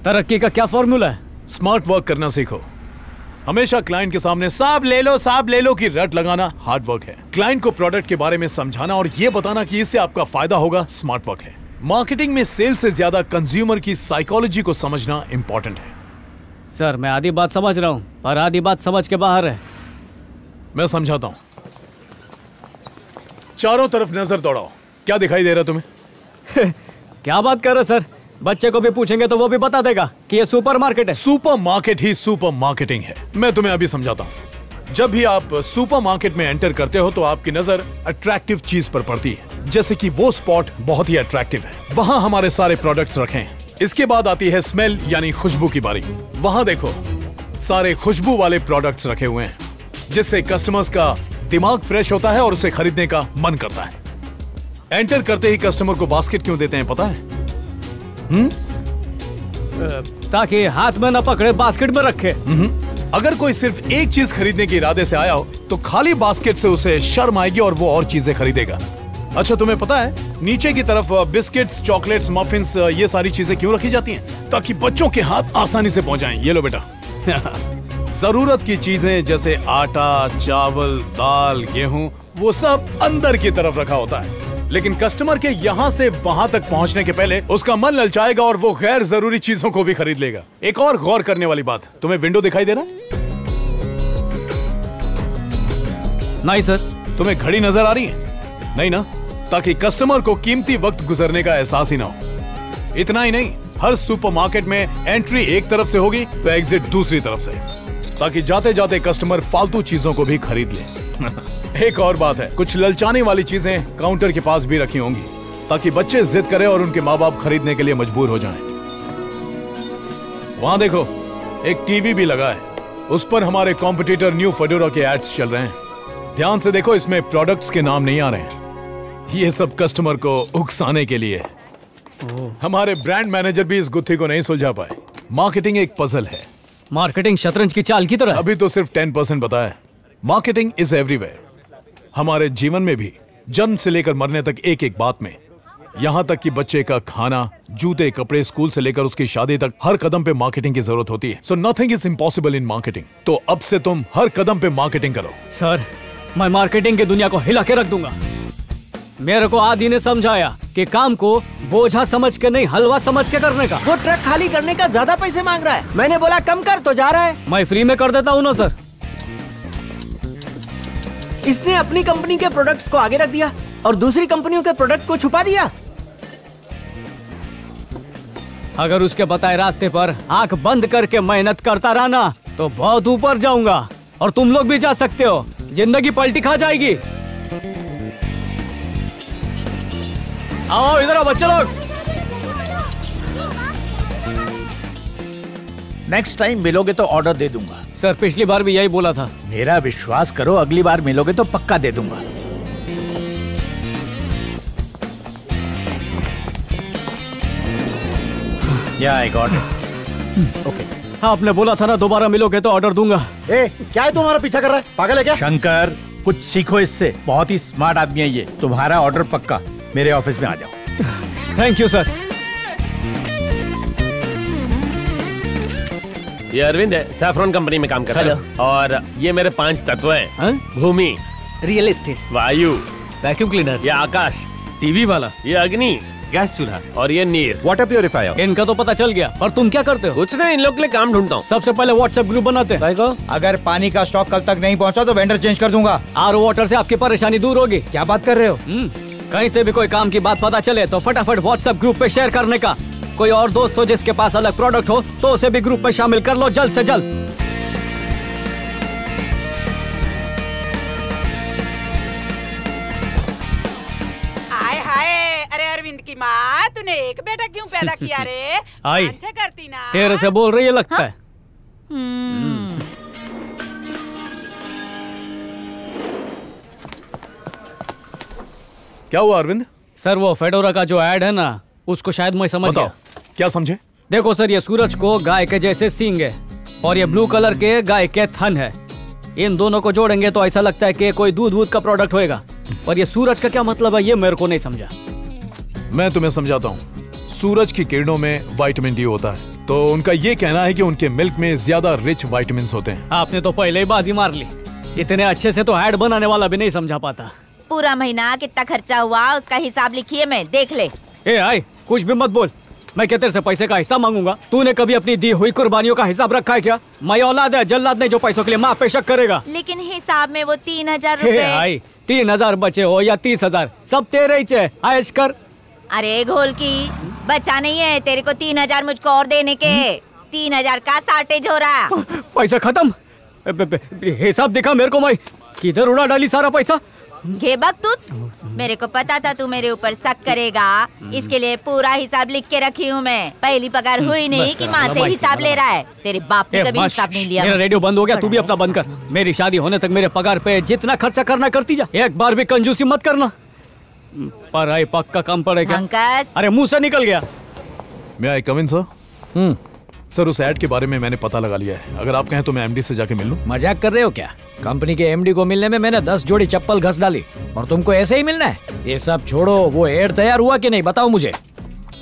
तरक्की का क्या फॉर्मूला है? स्मार्ट वर्क करना सीखो। हमेशा क्लाइंट के सामने साहब ले लो की रट लगाना हार्ड वर्क है। क्लाइंट को प्रोडक्ट के बारे में समझाना और ये बताना कि इससे आपका फायदा होगा स्मार्ट वर्क है। मार्केटिंग में सेल से ज्यादा कंज्यूमर की साइकोलॉजी को समझना इंपॉर्टेंट है। सर मैं आधी बात समझ रहा हूँ पर आधी बात समझ के बाहर है। मैं समझाता हूँ। चारों तरफ नजर दौड़ाओ, क्या दिखाई दे रहा तुम्हें? क्या बात कर रहे सर? बच्चे को भी पूछेंगे तो वो भी बता देगा कि ये सुपरमार्केट है। सुपरमार्केट ही सुपर मार्केटिंग है। मैं तुम्हें अभी समझाता हूँ। जब भी आप सुपरमार्केट में एंटर करते हो तो आपकी नजर अट्रैक्टिव चीज पर पड़ती है, जैसे कि वो स्पॉट बहुत ही अट्रैक्टिव है, वहां हमारे सारे प्रोडक्ट्स रखे हैं। इसके बाद आती है स्मेल यानी खुशबू की बारी। वहां देखो सारे खुशबू वाले प्रोडक्ट्स रखे हुए हैं, जिससे कस्टमर्स का दिमाग फ्रेश होता है और उसे खरीदने का मन करता है। एंटर करते ही कस्टमर को बास्केट क्यों देते हैं पता है? ताकि हाथ में न पकड़े, बास्केट में रखे। अगर कोई सिर्फ एक चीज खरीदने के इरादे से आया हो तो खाली बास्केट से उसे शर्म आएगी और वो और चीजें खरीदेगा। अच्छा तुम्हें पता है नीचे की तरफ बिस्किट्स, चॉकलेट्स, मफिन्स, ये सारी चीजें क्यों रखी जाती हैं? ताकि बच्चों के हाथ आसानी से पहुंच जाएं। ये लो बेटा। जरूरत की चीजें जैसे आटा, चावल, दाल, गेहूं, वो सब अंदर की तरफ रखा होता है, लेकिन कस्टमर के यहाँ से वहां तक पहुंचने के पहले उसका मन ललचाएगा और वो गैर जरूरी चीजों को भी खरीद लेगा। एक और गौर करने वाली बात, तुम्हें विंडो दिखाई दे रहा है? नहीं सर। तुम्हें घड़ी नजर आ रही है? नहीं ना? ताकि कस्टमर को कीमती वक्त गुजरने का एहसास ही ना हो। इतना ही नहीं, हर सुपरमार्केट में एंट्री एक तरफ से होगी तो एग्जिट दूसरी तरफ से, ताकि जाते जाते कस्टमर फालतू चीजों को भी खरीद ले। एक और बात है, कुछ ललचाने वाली चीजें काउंटर के पास भी रखी होंगी ताकि बच्चे जिद करें और उनके माँ बाप खरीदने के लिए मजबूर हो जाएं। वहां देखो एक टीवी भी लगा है, उस पर हमारे कॉम्पिटिटर न्यू फेडोरा के एड्स चल रहे हैं। ध्यान से देखो, इसमें प्रोडक्ट्स के नाम नहीं आ रहे हैं। ये सब कस्टमर को उकसाने के लिए है। हमारे ब्रांड मैनेजर भी इस गुत्थी को नहीं सुलझा पाए। मार्केटिंग एक पजल है। मार्केटिंग शतरंज की चाल की तरह। अभी तो सिर्फ 10% बताया। Marketing is everywhere. हमारे जीवन में भी जन्म से लेकर मरने तक एक एक बात में, यहाँ तक कि बच्चे का खाना, जूते, कपड़े, स्कूल से लेकर उसकी शादी तक हर कदम पे मार्केटिंग की जरूरत होती है। So nothing is impossible in marketing. तो अब से तुम हर कदम पे मार्केटिंग करो। सर मैं मार्केटिंग की दुनिया को हिला के रख दूंगा। मेरे को आदि ने समझाया कि काम को बोझा समझ के नहीं, हलवा समझ के करने का। वो ट्रक खाली करने का ज्यादा पैसे मांग रहा है। मैंने बोला कम कर तो जा रहा है। मैं फ्री में कर देता हूँ ना सर। इसने अपनी कंपनी के प्रोडक्ट्स को आगे रख दिया और दूसरी कंपनियों के प्रोडक्ट को छुपा दिया। अगर उसके बताए रास्ते पर आंख बंद करके मेहनत करता रहा ना तो बहुत ऊपर जाऊंगा, और तुम लोग भी जा सकते हो। जिंदगी पलटी खा जाएगी। आओ इधर आओ बच्चे लोग। नेक्स्ट टाइम मिलोगे तो ऑर्डर दे दूंगा। सर पिछली बार भी यही बोला था। मेरा विश्वास करो, अगली बार मिलोगे तो पक्का दे दूंगा। या आई गॉट इट। ओके। आपने बोला था ना दोबारा मिलोगे तो ऑर्डर दूंगा। ए, क्या है तुम्हारा पीछा कर रहा है? पागल है क्या? शंकर कुछ सीखो इससे, बहुत ही स्मार्ट आदमी है ये। तुम्हारा ऑर्डर पक्का, मेरे ऑफिस में आ जाओ। Thank you sir. ये अरविंद है, सैफरॉन कंपनी में काम करता है। और ये मेरे 5 तत्व हैं। भूमि, रियल एस्टेट, वायु, वैक्यूम क्लीनर, ये आकाश, टीवी वाला, ये अग्नि, गैस चूल्हा, और ये नीर, वाटर प्योरीफायर। इनका तो पता चल गया, पर तुम क्या करते हो? कुछ नहीं, इन लोग के लिए काम ढूंढता हूँ। सबसे पहले व्हाट्सएप ग्रुप बनाते हैं। अगर पानी का स्टॉक कल तक नहीं पहुंचा तो वेंडर चेंज कर दूंगा। आरओ वाटर से आपकी परेशानी दूर होगी। क्या बात कर रहे हो? कहीं से भी कोई काम की बात पता चले तो फटाफट व्हाट्सएप ग्रुप पे शेयर करने का। कोई और दोस्त हो जिसके पास अलग प्रोडक्ट हो तो उसे भी ग्रुप में शामिल कर लो जल्द से जल्द। हाय हाय, अरे अरविंद की माँ, तूने एक बेटा क्यों पैदा किया रे? आई अच्छा करती ना। तेरे से बोल रही है लगता है। क्या हुआ अरविंद? सर वो फेडोरा का जो ऐड है ना, उसको शायद मैं समझ गया। क्या समझे? देखो सर, ये सूरज को गाय के जैसे सींग है और ये ब्लू कलर के गाय के थन है। इन दोनों को जोड़ेंगे तो ऐसा लगता है कि कोई दूध का प्रोडक्ट होएगा, पर ये सूरज का क्या मतलब है ये मेरे को नहीं समझा। मैं तुम्हें समझाता हूँ। सूरज की किरणों में विटामिन डी होता है तो उनका ये कहना है कि उनके मिल्क में ज्यादा रिच विटामिन होते हैं। आपने तो पहले ही बाजी मार ली। इतने अच्छे से तो ऐड बनाने वाला भी नहीं समझा पाता। पूरा महीना कितना खर्चा हुआ उसका हिसाब लिखिए, मैं देख ले। ए आई, कुछ भी मत बोल। मैं क्या तेरे से पैसे का हिसाब मांगूंगा? तूने कभी अपनी दी हुई कुर्बानियों का हिसाब रखा है क्या? मैं औलाद है, जल्लाद नहीं जो पैसों के लिए माँ पे शक करेगा। लेकिन हिसाब में वो 3000 हे रुपए। आई, 3000 बचे हो या 30,000, सब तेरे ही चे। आयश कर। अरे घोल की बचा नहीं है तेरे को 3000 मुझको और देने के। 3000 का शॉर्टेज हो रहा। पैसा खत्म। हिसाब दिखा मेरे को। मैं किधर उड़ा डाली सारा पैसा? घेबक तुझ, मेरे को पता था तू मेरे ऊपर शक करेगा, इसके लिए पूरा हिसाब लिख के रखी हूँ मैं। पहली पगार हुई नहीं कि माँ से हिसाब ले रहा है। तेरे बाप ने कभी हिसाब नहीं लिया। मेरा रेडियो बंद हो गया, तू भी अपना बंद कर। मेरी शादी होने तक मेरे पगार पे जितना खर्चा करना करती जा, एक बार भी कंजूसी मत करना। पर आई पक्का कम पड़ेगा। अरे मुंह से निकल गया। मैं आई कम इन सर? सर उस ऐड के बारे में मैंने पता लगा लिया है। अगर आप कहें तो मैं एमडी से जाके मिल लूं। मजाक कर रहे हो क्या? कंपनी के एमडी को मिलने में मैंने 10 जोड़ी चप्पल घस डाली और तुमको ऐसे ही मिलना है? ये सब छोड़ो, वो एड तैयार हुआ कि नहीं बताओ मुझे।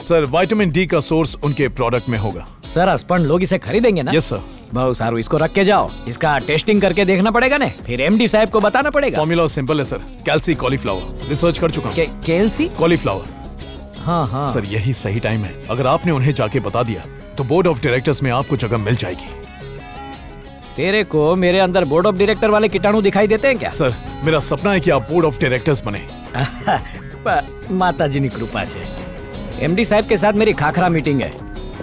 सर विटामिन डी का सोर्स उनके प्रोडक्ट में होगा। सर अस्पन लोग इसे खरीदेंगे ना? Yes sir. बहुत सारू, इसको रख के जाओ। इसका टेस्टिंग करके देखना पड़ेगा ना, फिर एमडी साहब को बताना पड़ेगा। फॉर्मूला सिंपल है सर, कैल्सी कॉलीफ्लावर। रिसर्च कर चुका हूं। कैल्सी कॉलीफ्लावर? हाँ। सर यही सही टाइम है। अगर आपने उन्हें जाके बता दिया तो बोर्ड ऑफ डायरेक्टर्स में आपको जगह मिल जाएगी। तेरे को मेरे अंदर बोर्ड ऑफ डायरेक्टर वाले कीटाणु दिखाई देते हैं क्या? सर मेरा सपना है कि आप बोर्ड ऑफ डायरेक्टर्स बने। माता जी की कृपा से। एमडी साहब के साथ मेरी खाखरा मीटिंग है।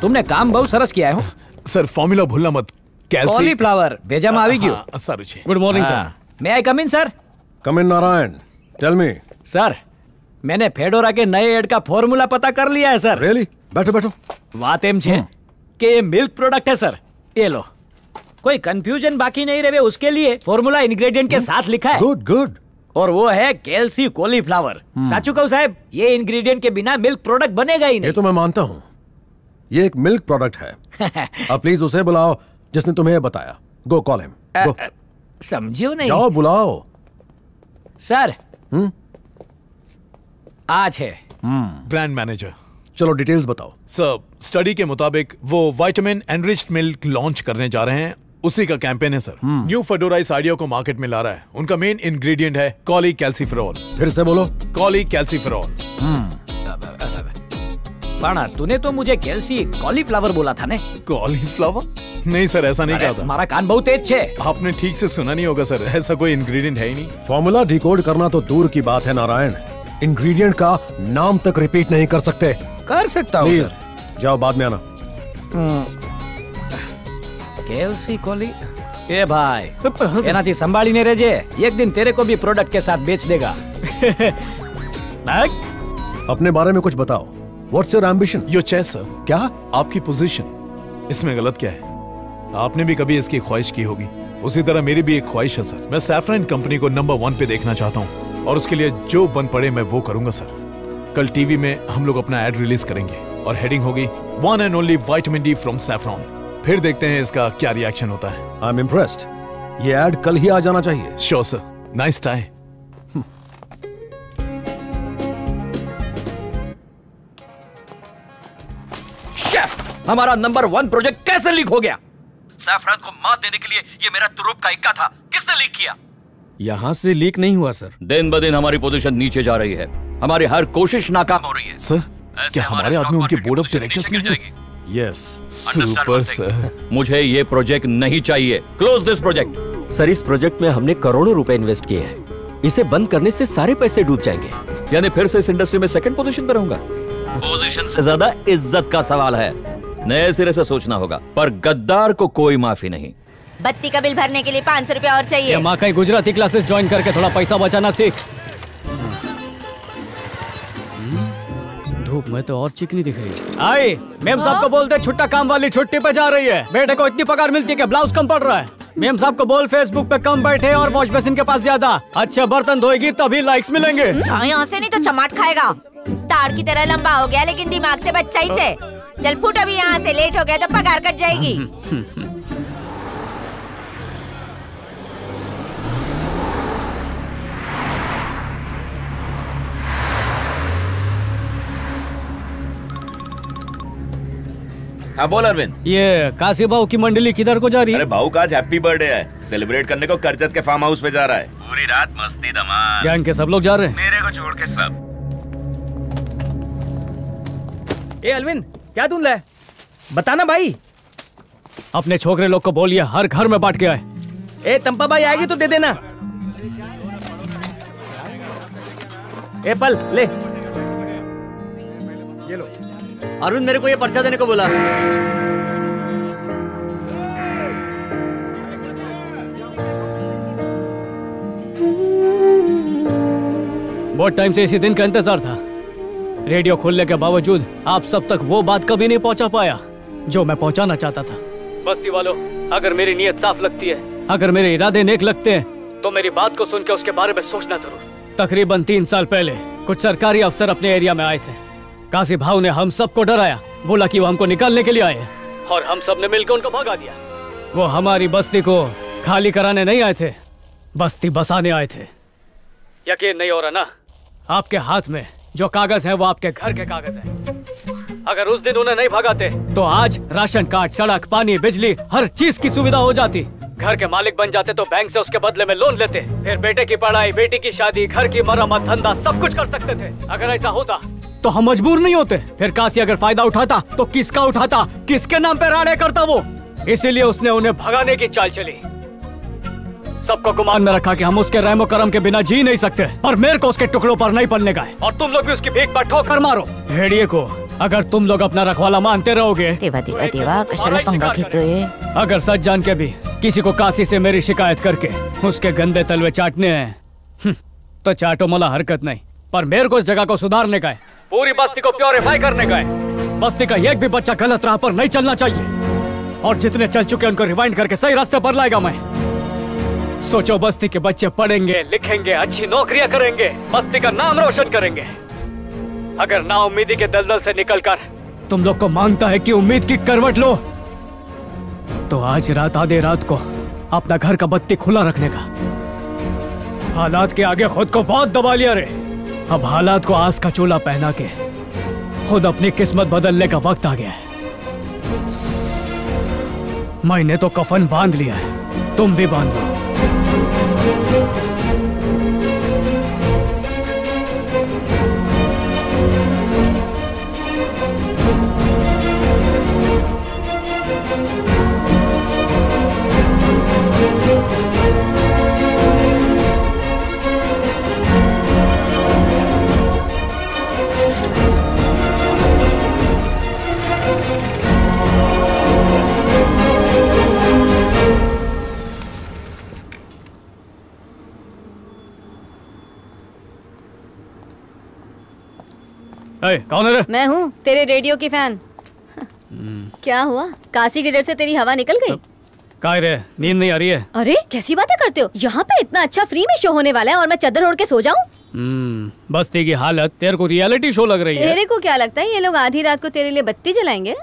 तुमने काम बहुत सरस किया है। सर फॉर्मूला भूलना मत। कॉलीफ्लावर भेजा में આવી ગયું। Sir good morning sir. May I come in sir? Come in Narayan, tell me. Sir मैंने फेडोरा के नए एड का फॉर्मूला पता कर लिया है सर। रियली? बैठो बैठो। बात एम छे कि ये मिल्क प्रोडक्ट है सर। ये लो, कोई कंफ्यूजन बाकी नहीं रहे उसके लिए फॉर्मूला इंग्रेडिएंट के साथ लिखा है। Good good. और वो है कैल्सी कॉलीफ्लावर। साचू कहूं साहब, ये इंग्रेडिएंट के बिना मिल्क प्रोडक्ट बनेगा ही नहीं। ये तो मैं मानता हूँ, ये एक मिल्क प्रोडक्ट है। अब प्लीज उसे बुलाओ जिसने तुम्हें बताया। गो कॉल हिम। समझियो नहीं? जाओ बुलाओ। सर आज है ब्रांड मैनेजर। चलो डिटेल्स बताओ। सर स्टडी के मुताबिक वो विटामिन एनरिच्ड मिल्क लॉन्च करने जा रहे हैं, उसी का कैंपेन है सर। न्यू फेडोरा इस आइडिया को मार्केट में ला रहा है। उनका मेन इंग्रेडिएंट है कॉली कैल्सीफेरॉल। फिर से बोलो। कॉली कैल्सीफेरॉल। बाणा, तूने तो मुझे कैल्सी कॉलीफ्लावर बोला था ने? कॉलीफ्लावर? नहीं सर, ऐसा नहीं कहा था। हमारा कान बहुत तेज है। आपने ठीक से सुना नहीं होगा सर, ऐसा कोई इंग्रेडिएंट है ही नहीं। फॉर्मूला डिकोड करना तो दूर की बात है नारायण, इंग्रेडिएंट का नाम तक रिपीट नहीं कर सकते। कर सकता हूँ प्लीज जाओ, बाद में आना। कैल्सी कॉली। ए भाई, एनाથી संभाळीने રહેજે, एक दिन तेरे को भी प्रोडक्ट के साथ बेच देगा। अपने बारे में कुछ बताओ। What's your ambition? Your chase sir. क्या? आपकी पोजीशन, इसमें गलत क्या है? आपने भी कभी इसकी ख्वाहिश की होगी, उसी तरह मेरी भी एक ख्वाहिश है सर। मैं सैफरन कंपनी को नंबर 1 पे देखना चाहता हूँ और उसके लिए जो बन पड़े मैं वो करूंगा सर। कल टीवी में हम लोग अपना एड रिलीज करेंगे और हेडिंग होगी one and only vitamin D from saffron. फिर देखते हैं इसका क्या रिएक्शन होता है। I am impressed. ये एड कल ही आ जाना चाहिए। Sure sir. Nice tie. हमारा नंबर 1 प्रोजेक्ट कैसे लीक हो गया? सैफरन को मात देने के लिए ये मेरा तुरुप का इक्का था। किसने लीक किया? यहाँ से लीक नहीं हुआ सर। दिन ब दिन हमारी पोजीशन नीचे जा रही है, हमारी हर कोशिश नाकाम हो रही है। सर क्या हमारे आदमी उनके बोर्ड ऑफ डायरेक्टर्स में जाएगी? Yes super sir. मुझे ये प्रोजेक्ट नहीं चाहिए। Close this project. सर इस प्रोजेक्ट में हमने करोड़ों रुपए इन्वेस्ट किए हैं, इसे बंद करने से सारे पैसे डूब जाएंगे। यानी फिर से इस इंडस्ट्री में सेकंड पोजीशन पर रहूंगा? पोजीशन से ज्यादा इज्जत का सवाल है, नए सिरे से सोचना होगा। पर गद्दार को कोई माफी नहीं। बत्ती का बिल भरने के लिए 500 रुपए और चाहिए। माँ कहीं गुजराती क्लासेस ज्वाइन करके थोड़ा पैसा बचाना सीख। धूप में तो और चिकनी दिख रही है। आई मेम साहब को बोलते छुट्टा काम वाली छुट्टी पे जा रही है। बेटे को इतनी पगार मिलती है कि ब्लाउज कम पड़ रहा है। मेम साहब को बोल फेसबुक पे कम बैठे और वॉश बेसिन के पास ज्यादा। अच्छे बर्तन धोएगी तभी लाइक्स मिलेंगे। यहाँ से नहीं तो चमाट खाएगा। तार की तरह लंबा हो गया लेकिन दिमाग से बच्चा ही छे। चल फुट, अभी यहाँ से लेट हो गया तो पगार कट जाएगी। हाँ बोल अरविंद। ये काशी बाऊ की मंडली किधर को जा रही है? अरे बाऊ का आज हैप्पी बर्थडे है, सेलिब्रेट करने को करजत के फार्म हाउस पे जा रहा है। पूरी रात मस्ती धमाल। गैंग के सब लोग जा रहे हैं? मेरे को छोड़ के सब। ए अरविंद, क्या धुंधला है? बताना भाई। अपने छोकरे लोग को बोलिए हर घर में बांट के आए। ए तंपा भाई आएगी तो दे देना। ए पल ले, ये लो। अरविंद मेरे को ये पर्चा देने को बोला। बहुत टाइम से इसी दिन का इंतजार था। रेडियो खोलने के बावजूद आप सब तक वो बात कभी नहीं पहुंचा पाया जो मैं पहुंचाना चाहता था। बस्ती वालों, अगर मेरी नीयत साफ लगती है, अगर मेरे इरादे नेक लगते हैं, तो मेरी बात को सुन के उसके बारे में सोचना जरूर। तकरीबन 3 साल पहले कुछ सरकारी अफसर अपने एरिया में आए थे। काशी भाव ने हम सबको डराया, बोला कि वो हमको निकालने के लिए आए हैं, और हम सब ने मिलकर उनको भगा दिया। वो हमारी बस्ती को खाली कराने नहीं आए थे, बस्ती बसाने आए थे। यकीन नहीं हो रहा ना? आपके हाथ में जो कागज है वो आपके घर के कागज है। अगर उस दिन उन्हें नहीं भगाते तो आज राशन कार्ड, सड़क, पानी, बिजली, हर चीज की सुविधा हो जाती। घर के मालिक बन जाते तो बैंक से उसके बदले में लोन लेते, फिर बेटे की पढ़ाई, बेटी की शादी, घर की मरम्मत, धंधा सब कुछ कर सकते थे। अगर ऐसा होता तो हम मजबूर नहीं होते। फिर काशी अगर फायदा उठाता तो किसका उठाता, किसके नाम पे राड़े करता वो? इसीलिए उसने उन्हें भगाने की चाल चली। सबको गुमान में रखा कि हम उसके रहमो करम के बिना जी नहीं सकते, पर मेरे को उसके टुकड़ों पर नहीं पलने का है। और तुम लोग भी उसकी भीख पर ठोकर मारो। भेड़िए को अगर तुम लोग अपना रखवाला मानते रहोगे, अगर सच जान के भी किसी को काशी से मेरी शिकायत करके उसके गंदे तलवे चाटने हैं तो चाटो, मला हरकत नहीं। पर मेरे को इस जगह को सुधारने का है, पूरी बस्ती को प्योरीफाई करने का है। बस्ती का एक भी बच्चा गलत राह पर नहीं चलना चाहिए, और जितने चल चुके उनको रिवाइंड करके सही रास्ते पर लाएगा मैं। सोचो, बस्ती के बच्चे पढ़ेंगे, लिखेंगे, अच्छी नौकरियां करेंगे, बस्ती का नाम रोशन करेंगे। अगर ना उम्मीदी के दलदल से निकलकर तुम लोग को मांगता है कि उम्मीद की करवट लो, तो आज रात आधे रात को अपना घर का बत्ती खुला रखने का। हालात के आगे खुद को बहुत दबा लिया रे। अब हालात को आस का चोला पहना के खुद अपनी किस्मत बदलने का वक्त आ गया है। मैंने तो कफन बांध लिया है, तुम भी बांध लो। कौन है रे? मैं हूँ, तेरे रेडियो की फैन। क्या हुआ? काशी के डर से तेरी हवा निकल गई? काय रे, नींद नहीं आ रही है? अरे कैसी बातें करते हो? यहाँ पे इतना अच्छा फ्री में शो होने वाला है और मैं चादर ओढ़ के सो जाऊँ? बस्ती की हालत तेरे को रियलिटी शो लग रही है। तेरे को क्या लगता है ये लोग आधी रात को तेरे लिए बत्ती जलाएंगे?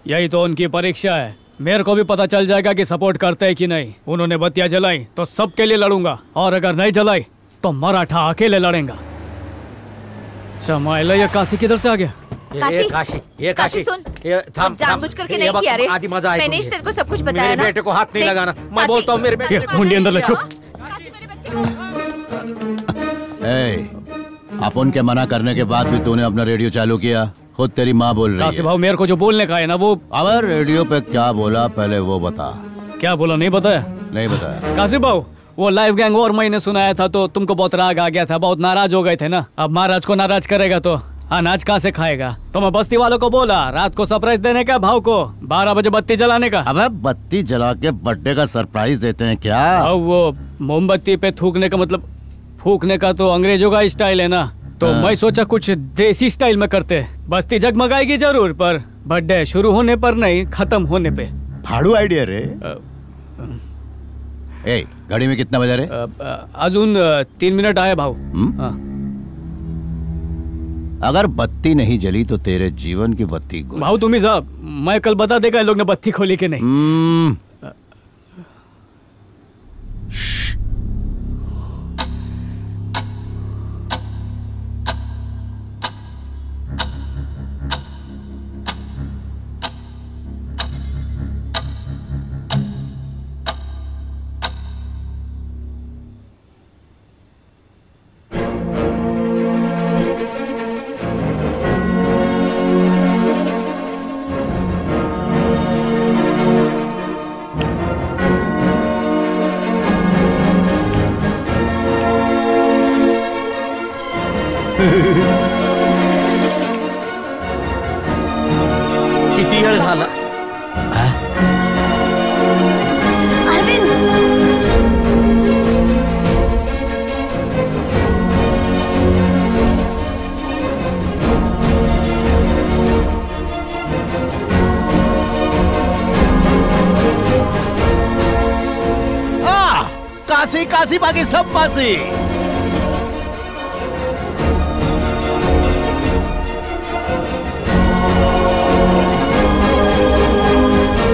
यही तो उनकी परीक्षा है। मेरे को भी पता चल जाएगा कि सपोर्ट करते हैं कि नहीं। उन्होंने बत्तियां जलाई तो सबके लिए लड़ूंगा, और अगर नहीं जलाई तो मराठा अकेले लड़ेगा। समाइला, ये काशी किधर से आ गया? ये काशी सुन, जानबूझ करके नहीं किया रे। मैंने तेरे को सब कुछ बताया ना। बेटे को हाथ नहीं लगाना, मैं बोलता हूँ मेरे बेटे। मुंडी अंदर ले, चुप। अपन के मना करने के बाद भी तूने अपना रेडियो चालू किया। खुद तेरी माँ बोल रही है। काशी भाव, मेरे को जो बोलने का है ना वो। अब रेडियो पे क्या बोला पहले वो बता। क्या बोला? नहीं बताया? नहीं बताया। काशी भाव, वो लाइव गैंग और मैंने सुनाया था तो तुमको बहुत राग आ गया था, बहुत नाराज हो गए थे ना। अब महाराज को नाराज करेगा तो अनाज कहाँ से खाएगा? तो मैं बस्ती वालों को बोला रात को सरप्राइज देने का, भाव को 12 बजे बत्ती जलाने का। अबे बत्ती जला के बर्थडे का सरप्राइज देते हैं क्या? अब वो मोमबत्ती पे थूकने का मतलब फूकने का तो अंग्रेजों का स्टाइल है ना, तो मैं सोचा कुछ देसी स्टाइल में करते। बस्ती जगमगाएगी जरूर, पर बर्थडे शुरू होने पर नहीं, खत्म होने पे। फाड़ू आइडिया रे। ए, घड़ी में कितना बजा रे? अजून 3 मिनट आए भाव। अगर बत्ती नहीं जली तो तेरे जीवन की बत्ती भाव तुम्ही साहब, मैं कल बता देगा इन लोग ने बत्ती खोली कि नहीं। किती वेळ झाला? काशी काशी बाकी सब पासी।